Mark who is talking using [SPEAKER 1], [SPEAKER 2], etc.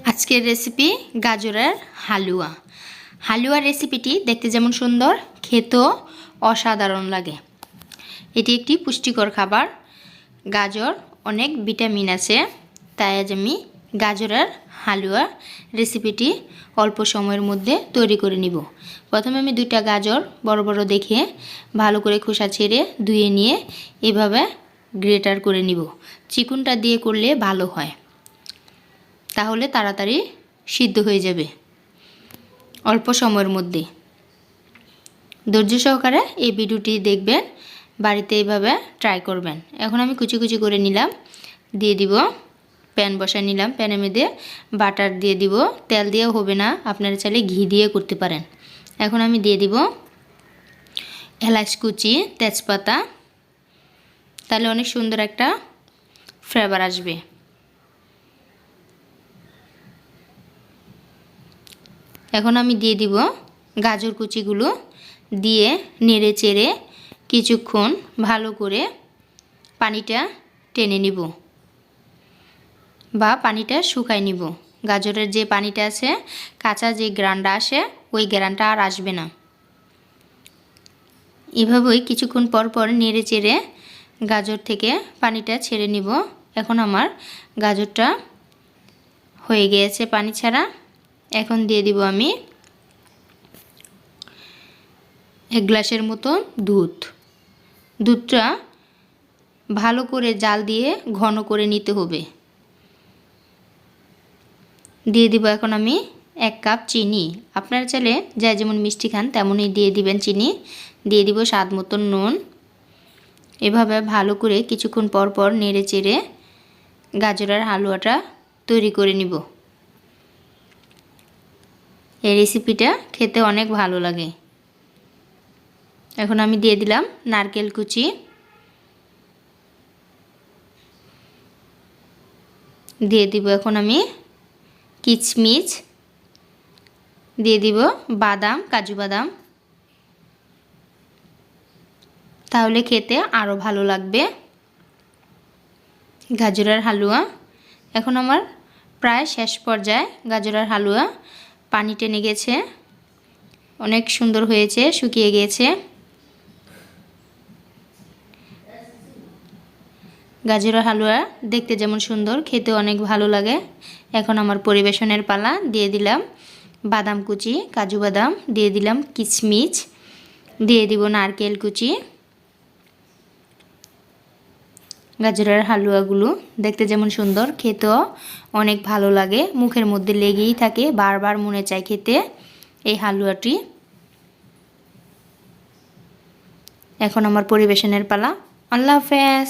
[SPEAKER 1] আজকের রেসিপি গাজরের হালুয়া। হালুয়ার রেসিপিটি দেখতে যেমন সুন্দর, খেতেও অসাধারণ লাগে। এটি একটি পুষ্টিকর খাবার। গাজর অনেক ভিটামিন আছে, তাই আজ আমি গাজরের হালুয়া রেসিপিটি অল্প সময়ের মধ্যে তৈরি করে নিব। প্রথমে আমি 2টা গাজর বড় বড় দেখে ভালো করে খোসা ছেড়ে ধুয়ে নিয়ে এভাবে গ্রেটার করে নিব। চিকুনটা দিয়ে করলে ভালো হয়, তাহলে তাড়াতাড়ি সিদ্ধ হয়ে যাবে অল্প সময়ের মধ্যে। ধৈর্য সহকারে এই ভিডিওটি দেখবেন, বাড়িতে এইভাবে ট্রাই করবেন। এখন আমি কুচি কুচি করে নিলাম, দিয়ে দিব। প্যান বসায় নিলাম, প্যানের মধ্যে বাটার দিয়ে দিব। তেল দিয়েও হবে না, আপনারা চাইলে ঘি দিয়ে করতে পারেন। এখন আমি দিয়ে দিব এলাচ কুচি, তেজপাতা, তাহলে অনেক সুন্দর একটা ফ্লেভার আসবে। এখন আমি দিয়ে দিব গাজর কুচিগুলো, দিয়ে নেড়ে চেড়ে কিছুক্ষণ ভালো করে পানিটা টেনে নিব বা পানিটা শুকায় নিব। গাজরের যে পানিটা আছে, কাঁচা যে গ্রানটা আসে, ওই গ্রানটা আর আসবে না। এভাবেই কিছুক্ষণ পর পর নেড়ে চেড়ে গাজর থেকে পানিটা ছেড়ে নিব। এখন আমার গাজরটা হয়ে গিয়েছে পানি ছাড়া। এখন দিয়ে দিব আমি 1 গ্লাসের মতো দুধ। দুধটা ভালো করে জাল দিয়ে ঘন করে নিতে হবে। দিয়ে দিব এখন আমি 1 কাপ চিনি। আপনারা চাইলে যা যেমন মিষ্টি খান তেমনই দিয়ে দিবেন চিনি। দিয়ে দিব স্বাদ মতো নুন। এভাবে ভালো করে কিছুক্ষণ পর পর নেড়ে চেড়ে গাজরের হালুয়াটা তৈরি করে নিব। এই রেসিপিটা খেতে অনেক ভালো লাগে। এখন আমি দিয়ে দিলাম নারকেল কুচি, দিয়ে দিব এখন আমি কিশমিশ, দিয়ে দিব বাদাম, কাজু বাদাম, তাহলে খেতে আরও ভালো লাগবে গাজরের হালুয়া। এখন আমার প্রায় শেষ পর্যায়ে গাজরের হালুয়া। পানি টেনে গেছে, অনেক সুন্দর হয়েছে, শুকিয়ে গিয়েছে। গাজরের হালুয়া দেখতে যেমন সুন্দর, খেতে অনেক ভালো লাগে। এখন আমার পরিবেশনের পালা। দিয়ে দিলাম বাদাম কুচি, কাজু বাদাম, দিয়ে দিলাম কিশমিশ, দিয়ে দিব নারকেল কুচি। গাজরের হালুয়াগুলো দেখতে যেমন সুন্দর, খেতেও অনেক ভালো লাগে। মুখের মধ্যে লেগেই থাকে, বারবার মনে চায় খেতে এই হালুয়াটি। এখন আমার পরিবেশনের পালা। আল্লাহ হাফেজ।